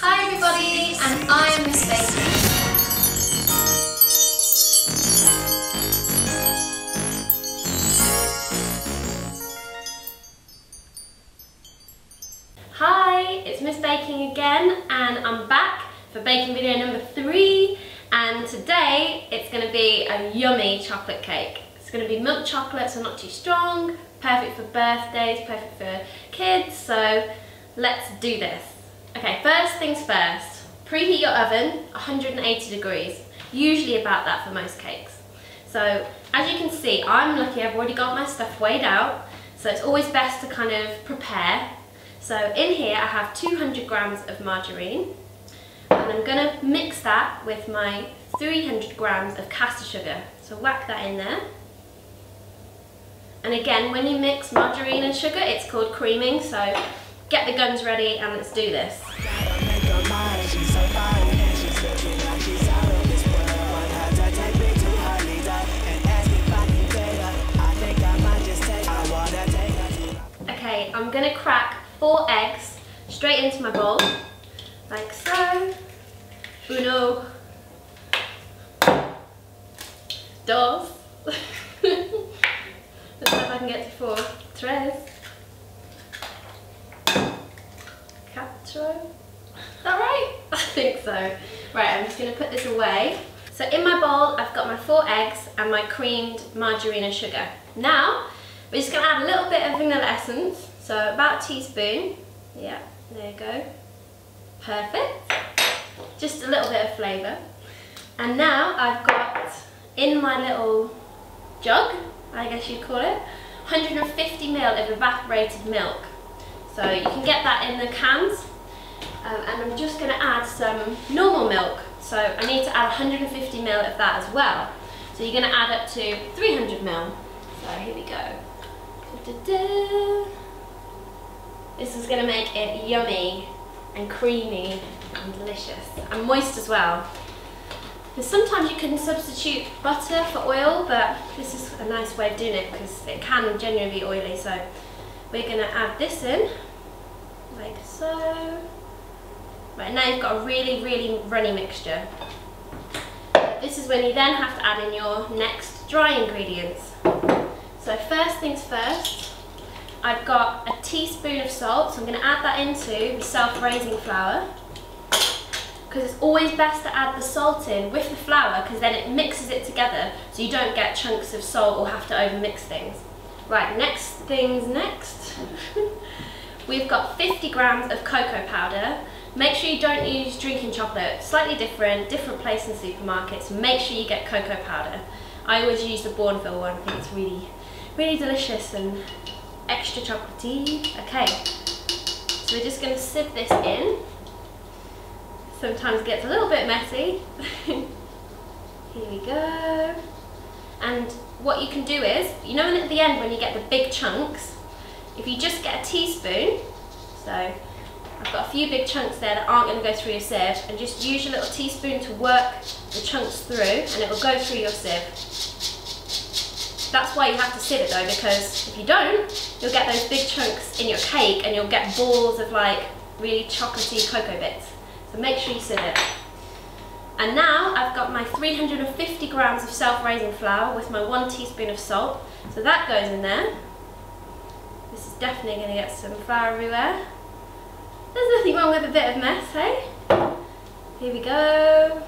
Hi everybody, and I'm Miss Baking. Hi, it's Miss Baking again, and I'm back for baking video number 3, and today it's going to be a yummy chocolate cake. It's going to be milk chocolate, so not too strong, perfect for birthdays, perfect for kids, so let's do this. Okay, first things first, preheat your oven 180 degrees, usually about that for most cakes. So as you can see, I'm lucky, I've already got my stuff weighed out, so it's always best to kind of prepare. So in here I have 200 grams of margarine, and I'm going to mix that with my 300 grams of caster sugar. So whack that in there. And again, when you mix margarine and sugar, it's called creaming, so get the guns ready and let's do this. Okay, I'm going to crack 4 eggs straight into my bowl, like so. Uno, dos. Let's see if I can get to 4. Tres. Cuatro. Is that right? I think so. Right, I'm just going to put this away. So in my bowl, I've got my 4 eggs and my creamed margarine and sugar. Now, we're just going to add a little bit of vanilla essence. So about a teaspoon. Yeah, there you go. Perfect. Just a little bit of flavour. And now I've got in my little jug, I guess you'd call it, 150 ml of evaporated milk. So you can get that in the cans. And I'm just going to add some normal milk. So I need to add 150 ml of that as well. So you're going to add up to 300 ml. So here we go. Da-da-da. This is going to make it yummy and creamy and delicious and moist as well. Because sometimes you can substitute butter for oil, but this is a nice way of doing it because it can genuinely be oily. So we're going to add this in, like so. Right, now you've got a really, really runny mixture. This is when you then have to add in your next dry ingredients. So first things first, I've got a teaspoon of salt, so I'm going to add that into the self-raising flour. Because it's always best to add the salt in with the flour, because then it mixes it together, so you don't get chunks of salt or have to over-mix things. Right, next things next. We've got 50 grams of cocoa powder. Make sure you don't use drinking chocolate, slightly different place in supermarkets. Make sure you get cocoa powder. I always use the Bourneville one, I think it's really, really delicious and extra chocolatey. Okay, so we're just going to sieve this in. Sometimes it gets a little bit messy. Here we go. And what you can do is, you know at the end when you get the big chunks, if you just get a teaspoon, so I've got a few big chunks there that aren't going to go through your sieve, and just use your little teaspoon to work the chunks through and it will go through your sieve. That's why you have to sieve it though, because if you don't, you'll get those big chunks in your cake and you'll get balls of like really chocolatey cocoa bits. So make sure you sieve it. And now I've got my 350 grams of self-raising flour with my 1 teaspoon of salt. So that goes in there. This is definitely going to get some flour everywhere. There's nothing wrong with a bit of mess, hey? Here we go.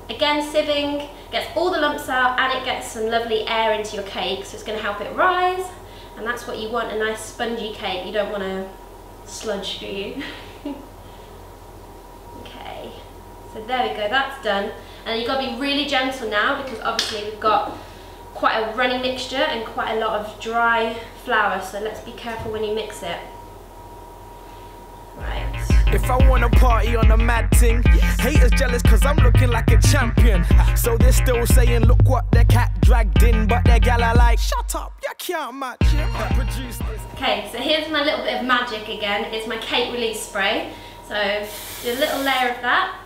Again, sieving gets all the lumps out and it gets some lovely air into your cake, so it's going to help it rise. And that's what you want, a nice spongy cake. You don't want a sludge, do you? Okay, so there we go, that's done. And you've got to be really gentle now because obviously we've got quite a runny mixture and quite a lot of dry flour, so let's be careful when you mix it. Right. If I wanna party on a mad ting, haters jealous cause I'm looking like a champion. So they're still saying look what their cat dragged in, but their gal are like shut up, you can't match him. Produce this. Okay, so here's my little bit of magic again. It's my cake release spray. So do a little layer of that.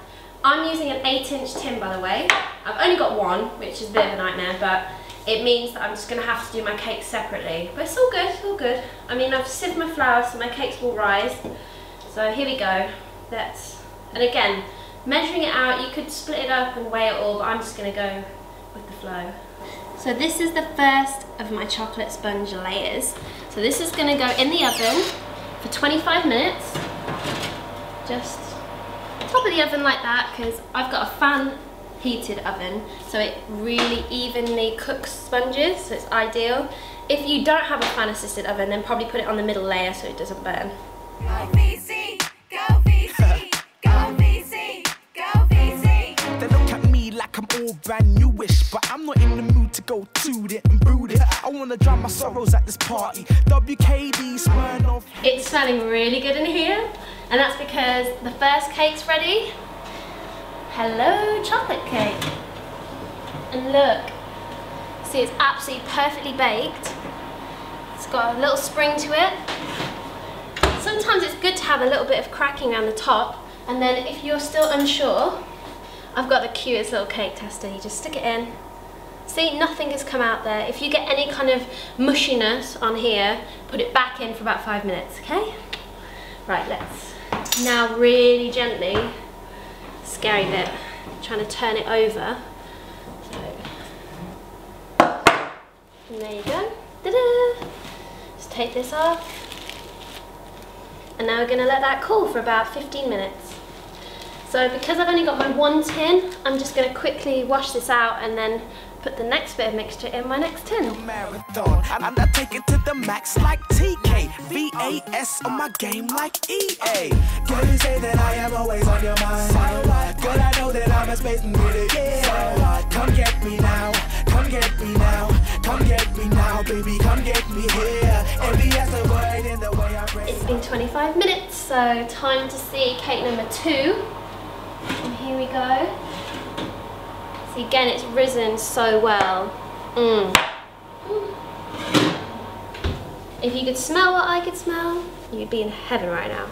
I'm using an 8-inch tin, by the way. I've only got one, which is a bit of a nightmare, but it means that I'm just going to have to do my cake separately. But it's all good, it's all good. I mean, I've sieved my flour so my cakes will rise. So here we go. And again, measuring it out, you could split it up and weigh it all, but I'm just going to go with the flow. So this is the first of my chocolate sponge layers. So this is going to go in the oven for 25 minutes. Just top of the oven like that, because I've got a fan heated oven, so it really evenly cooks sponges, so it's ideal. If you don't have a fan assisted oven, then probably put it on the middle layer so it doesn't burn. Go VC, go VC, go VC, go VC. They look at me like I'm all brand newish, but I'm not in the mood to go toot it and brood it. I wanna drown my sorrows at this party. WKD Smirnoff. It's smelling really good in here, and that's because the first cake's ready. Hello, chocolate cake. And look, see, it's absolutely perfectly baked. It's got a little spring to it. Sometimes it's good to have a little bit of cracking around the top, and then if you're still unsure, I've got the cutest little cake tester. You just stick it in. See, nothing has come out there. If you get any kind of mushiness on here, put it back in for about 5 minutes, okay? Right, let's now really gently, scary bit, trying to turn it over. And there you go. Ta-da! Just take this off. And now we're going to let that cool for about 15 minutes. So because I've only got my one tin, I'm just going to quickly wash this out and then put the next bit of mixture in my next tin. Marathon, and I take it to the max like TK. VAS on my game like EA. Girl, you say that I am always on your mind. So what? Girl, I know that I'm a space and with it. Yeah. So what? Come get me now. Come get me now. Come get me now, baby. Come get me here. Every other word in the way I break. It's been 25 minutes, so time to see cake number 2. And here we go. See, again, it's risen so well. If you could smell what I could smell, you'd be in heaven right now.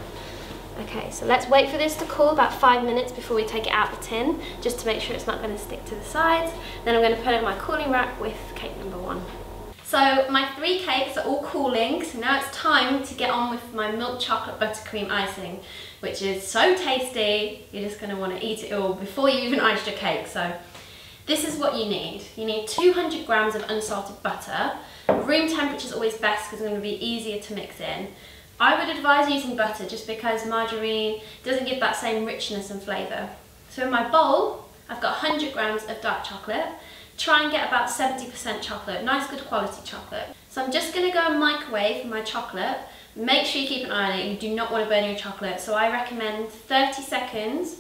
Okay, so let's wait for this to cool about 5 minutes before we take it out the tin, just to make sure it's not going to stick to the sides. Then I'm going to put it in my cooling rack with cake number 1. So my 3 cakes are all cooling, so now it's time to get on with my milk chocolate buttercream icing, which is so tasty, you're just going to want to eat it all before you even iced your cake. So this is what you need. You need 200 grams of unsalted butter. Room temperature is always best because it's going to be easier to mix in. I would advise using butter just because margarine doesn't give that same richness and flavour. So in my bowl, I've got 100 grams of dark chocolate. Try and get about 70% chocolate, nice good quality chocolate. So I'm just going to go and microwave my chocolate. Make sure you keep an eye on it, you do not want to burn your chocolate. So I recommend 30 seconds.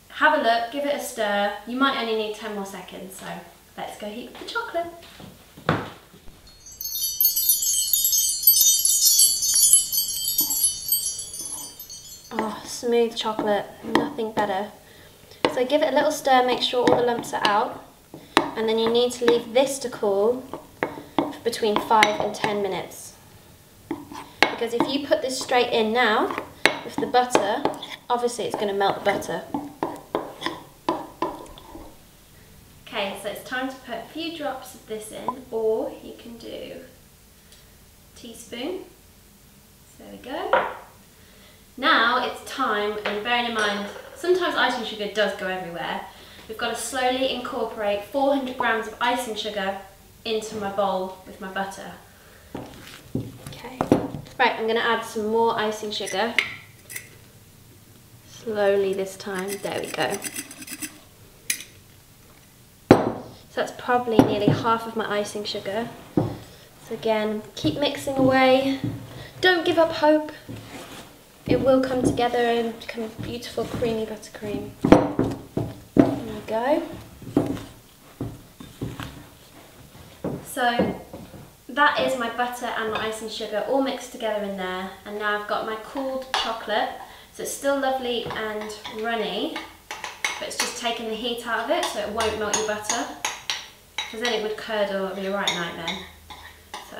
Have a look, give it a stir. You might only need 10 more seconds, so let's go heat up the chocolate. Oh, smooth chocolate, nothing better. So give it a little stir, make sure all the lumps are out. And then you need to leave this to cool for between 5 and 10 minutes. Because if you put this straight in now, with the butter, obviously it's going to melt the butter. Okay, so it's time to put a few drops of this in, or you can do a teaspoon. So there we go. Now it's time, and bearing in mind, sometimes icing sugar does go everywhere. We've got to slowly incorporate 400 grams of icing sugar into my bowl with my butter. Okay, right, I'm going to add some more icing sugar. Slowly this time, there we go. So that's probably nearly half of my icing sugar. So again, keep mixing away. Don't give up hope. It will come together and become beautiful creamy buttercream. There we go. So that is my butter and my icing sugar all mixed together in there. And now I've got my cooled chocolate. So it's still lovely and runny, but it's just taking the heat out of it so it won't melt your butter. Because then it would curdle, it would be a right nightmare. So,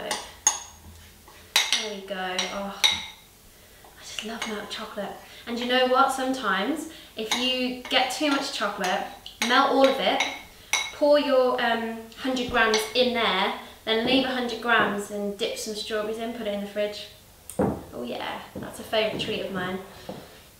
there we go. Oh, I just love milk chocolate. And you know what, sometimes, if you get too much chocolate, melt all of it, pour your 100 grams in there, then leave 100 grams and dip some strawberries in, put it in the fridge. Oh yeah, that's a favourite treat of mine.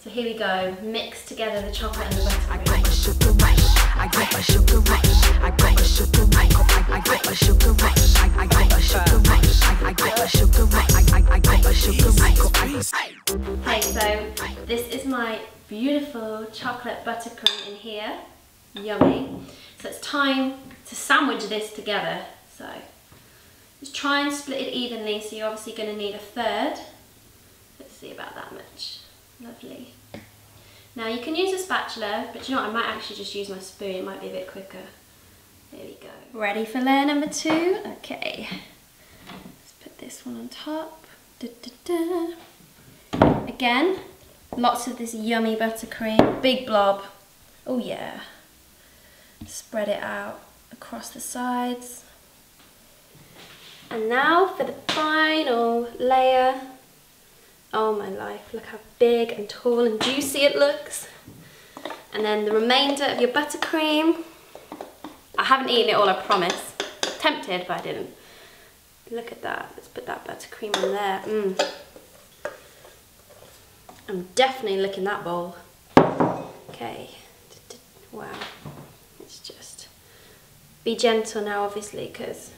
So here we go, mix together the chocolate and the buttercream. I got a sugar rush, I got a sugar rush, I got a sugar rush, I got a sugar rush, I got a sugar rush, I got a sugar rush, I got a sugar rush. Okay, so this is my beautiful chocolate buttercream in here. Yummy. So it's time to sandwich this together. So just try and split it evenly, so you're obviously going to need a third. Let's see, about that much. Lovely. Now you can use a spatula, but you know what, I might actually just use my spoon, it might be a bit quicker. There we go. Ready for layer number 2? Okay. Let's put this one on top. Da, da, da. Again, lots of this yummy buttercream, big blob. Oh yeah. Spread it out across the sides. And now for the final layer. Oh my life, look how big and tall and juicy it looks. And then the remainder of your buttercream. I haven't eaten it all, I promise. Tempted, but I didn't. Look at that, let's put that buttercream on there. I'm definitely licking that bowl. Okay, wow. Let's just be gentle now, obviously, because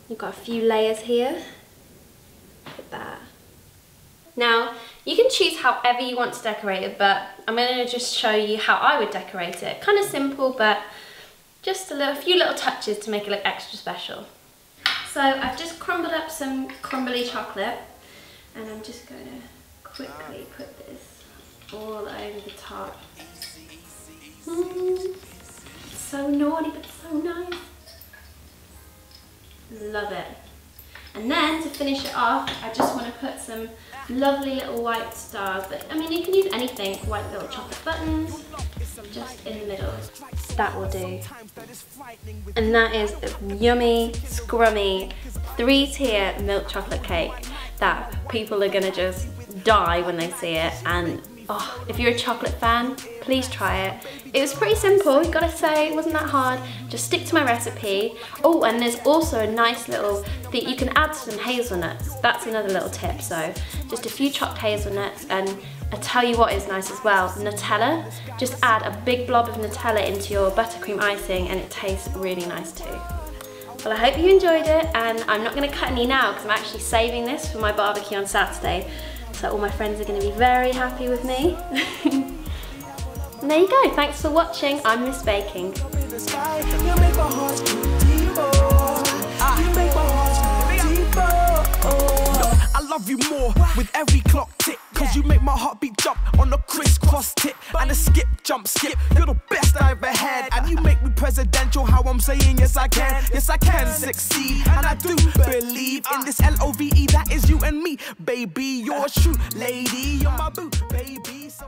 you've got a few layers here. Look at that. Now, you can choose however you want to decorate it, but I'm going to just show you how I would decorate it. Kind of simple, but just a few little touches to make it look extra special. So I've just crumbled up some crumbly chocolate, and I'm just going to quickly put this all over the top. It's so naughty, but so nice. Love it. And then to finish it off, I just want to put some lovely little white stars, but I mean you can use anything, white little chocolate buttons, just in the middle. That will do. And that is a yummy, scrummy, 3-tier milk chocolate cake that people are going to just die when they see it. And oh, if you're a chocolate fan, please try it. It was pretty simple, gotta say, it wasn't that hard. Just stick to my recipe. Oh, and there's also a nice little thing, you can add some hazelnuts. That's another little tip. So just a few chopped hazelnuts, and I tell you what is nice as well, Nutella. Just add a big blob of Nutella into your buttercream icing and it tastes really nice too. Well, I hope you enjoyed it, and I'm not gonna cut any now because I'm actually saving this for my barbecue on Saturday. So all my friends are going to be very happy with me. And there you go, thanks for watching. I'm Miss Baking. I love you more with every clock tick, cause you make my heartbeat jump on a crisscross tick and a skip, jump, skip. You're the best I ever had, and you make me presidential. How I'm saying yes I can succeed, and I do believe in this LOVE. That is you and me, baby. You're a true lady. You're my boo, baby. So